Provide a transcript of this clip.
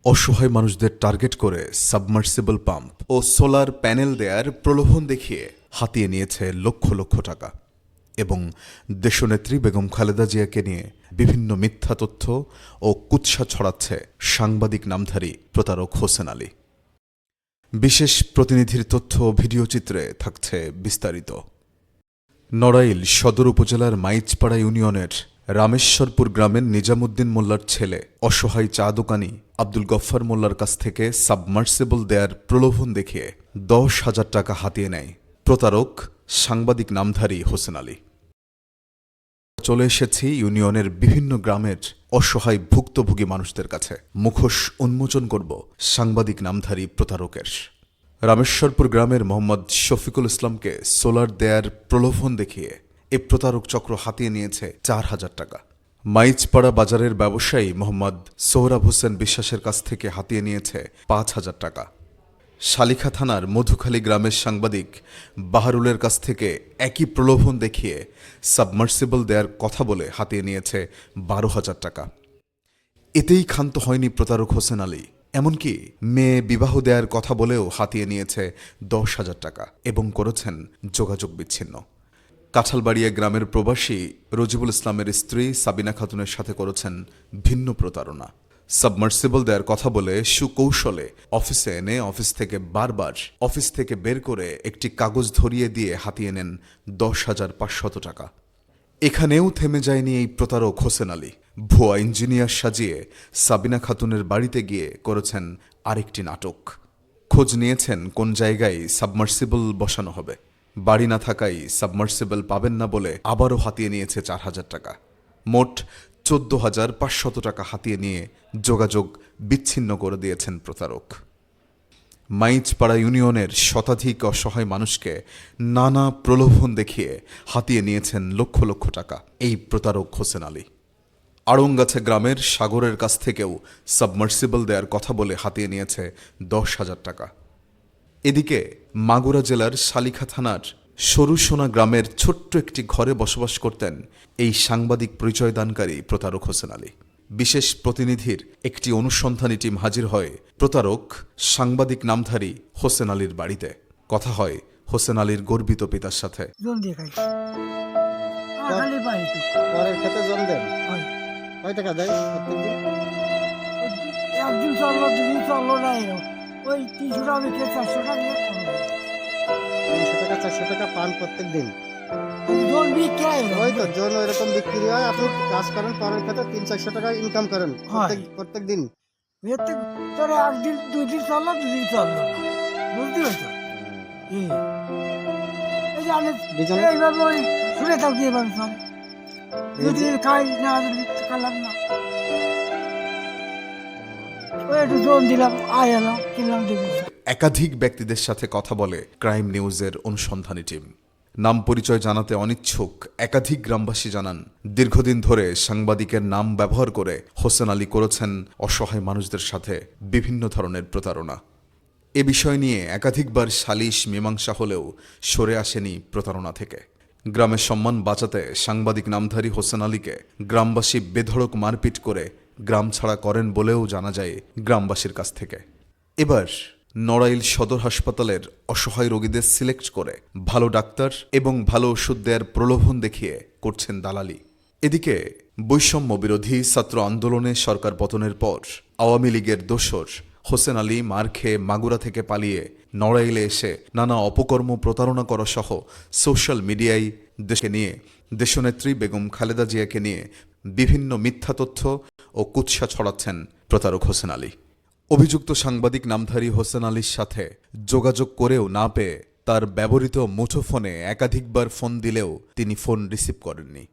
অসহায় মানুষদের টার্গেট করে সাবমার্সিবল পাম্প ও সোলার প্যানেল দেয়ার প্রলোভন দেখিয়ে হাতিয়ে নিয়েছে লক্ষ লক্ষ টাকা এবং দেশনেত্রী বেগম খালেদা জিয়াকে নিয়ে বিভিন্ন মিথ্যা তথ্য ও কুৎসা ছড়াচ্ছে সাংবাদিক নামধারী প্রতারক হোসেন আলী। বিশেষ প্রতিনিধির তথ্য ও ভিডিওচিত্রে থাকছে বিস্তারিত। নড়াইল সদর উপজেলার মাইজপাড়া ইউনিয়নের রামেশ্বরপুর গ্রামের নিজামুদ্দিন মোল্লার ছেলে অসহায় চা দোকানি আব্দুল গফফার মোল্লার কাছ থেকে সাবমার্সিবল দেয়ার প্রলোভন দেখিয়ে 10,000 টাকা হাতিয়ে নেয় প্রতারক সাংবাদিক নামধারী হোসেন আলী। চলে এসেছি ইউনিয়নের বিভিন্ন গ্রামের অসহায় ভুক্তভোগী মানুষদের কাছে। মুখোশ উন্মোচন করব সাংবাদিক নামধারী প্রতারকের। রামেশ্বরপুর গ্রামের মোহাম্মদ শফিকুল ইসলামকে সোলার দেয়ার প্রলোভন দেখিয়ে এ প্রতারক চক্র হাতিয়ে নিয়েছে 4,000 টাকা। মাইজপাড়া বাজারের ব্যবসায়ী মোহাম্মদ সোহরাব হোসেন বিশ্বাসের কাছ থেকে হাতিয়ে নিয়েছে 5,000 টাকা। শালিখা থানার মধুখালী গ্রামের সাংবাদিক বাহারুলের কাছ থেকে একই প্রলোভন দেখিয়ে সাবমার্সিবল দেয়ার কথা বলে হাতিয়ে নিয়েছে 12,000 টাকা। এতেই ক্ষান্ত হয়নি প্রতারক হোসেন আলী, এমনকি মেয়ে বিবাহ দেয়ার কথা বলেও হাতিয়ে নিয়েছে 10,000 টাকা এবং করেছেন যোগাযোগ বিচ্ছিন্ন। কাঁঠালবাড়িয়া গ্রামের প্রবাসী রজিবুল ইসলামের স্ত্রী সাবিনা খাতুনের সাথে করেছেন ভিন্ন প্রতারণা। সাবমার্সিবল দেয়ার কথা বলে সুকৌশলে অফিসে এনে অফিস থেকে বের করে একটি কাগজ ধরিয়ে দিয়ে হাতিয়ে নেন 10,500 টাকা। এখানেও থেমে যায়নি এই প্রতারক হোসেন আলী। ভুয়া ইঞ্জিনিয়ার সাজিয়ে সাবিনা খাতুনের বাড়িতে গিয়ে করেছেন আরেকটি নাটক। খোঁজ নিয়েছেন কোন জায়গায় সাবমার্সিবল বসানো হবে। বাড়ি না থাকায় সাবমার্সিবল পাবেন না বলে আবারও হাতিয়ে নিয়েছে 4,000 টাকা। মোট 14,500 টাকা হাতিয়ে নিয়ে যোগাযোগ বিচ্ছিন্ন করে দিয়েছেন প্রতারক। মাইজপাড়া ইউনিয়নের শতাধিক অসহায় মানুষকে নানা প্রলোভন দেখিয়ে হাতিয়ে নিয়েছেন লক্ষ লক্ষ টাকা এই প্রতারক হোসেন আলী। আড়ংগাছা গ্রামের সাগরের কাছ থেকেও সাবমার্সিবল দেয়ার কথা বলে হাতিয়ে নিয়েছে 10,000 টাকা। এদিকে মাগুরা জেলার শালিখা থানার সরুসোনা গ্রামের ছোট্ট একটি ঘরে বসবাস করতেন এই সাংবাদিক পরিচয়দানকারী প্রতারক হোসেন আলী। বিশেষ প্রতিনিধির একটি অনুসন্ধানী টিম হাজির হয় প্রতারক সাংবাদিক নামধারী হোসেন আলীর বাড়িতে। কথা হয় হোসেন আলীর গর্বিত পিতার সাথে। ওই 300 টাকা বিক্রি 400 টাকা নিয়ে 300 টাকা 400 টাকা পান প্রত্যেক দিন। জোন বিক্রি হয়, ওই তো জোন এরকম বিক্রি হয়। আপনি কাজ করেন, পরের ক্ষেত্রে 300-400 টাকা ইনকাম করেন প্রত্যেক দিন। তোর একদিন 2 দিন চললো, 2 দিন চললো, বুঝতে পারছো? এই যে আমি এইভাবে ওই শুনে থাকি, এভাবে চলে। 2 দিন খাই না, খালাম না, একাধিক ব্যক্তিদের সাথে কথা বলে ক্রাইম নিউজের অনুসন্ধানী টিম। নাম পরিচয় জানাতে অনিচ্ছুক একাধিক গ্রামবাসী জানান, দীর্ঘদিন ধরে সাংবাদিকের নাম ব্যবহার করে হোসেন আলী করেছেন অসহায় মানুষদের সাথে বিভিন্ন ধরনের প্রতারণা। এ বিষয় নিয়ে একাধিকবার সালিশ মীমাংসা হলেও সরে আসেনি প্রতারণা থেকে। গ্রামের সম্মান বাঁচাতে সাংবাদিক নামধারী হোসেন আলীকে গ্রামবাসী বেধড়ক মারপিট করে গ্রাম ছাড়া করেন বলেও জানা যায় গ্রামবাসীর কাছ থেকে। এবার নড়াইল সদর হাসপাতালের অসহায় রোগীদের সিলেক্ট করে ভালো ডাক্তার এবং ভালো ওষুধ দেওয়ার প্রলোভন দেখিয়ে করছেন দালালি। এদিকে বৈষম্য বিরোধী ছাত্র আন্দোলনে সরকার পতনের পর আওয়ামী লীগের দোসর হোসেন আলী মার খেয়ে মাগুরা থেকে পালিয়ে নড়াইলে এসে নানা অপকর্ম প্রতারণা করা সহ সোশ্যাল মিডিয়ায় দেশকে নিয়ে দেশনেত্রী বেগম খালেদা জিয়াকে নিয়ে বিভিন্ন মিথ্যা তথ্য ও কুৎসা ছড়াচ্ছেন প্রতারক হোসেন আলী। অভিযুক্ত সাংবাদিক নামধারী হোসেন আলীর সাথে যোগাযোগ করেও না পেয়ে তার ব্যবহৃত মুঠোফোনে একাধিকবার ফোন দিলেও তিনি ফোন রিসিভ করেননি।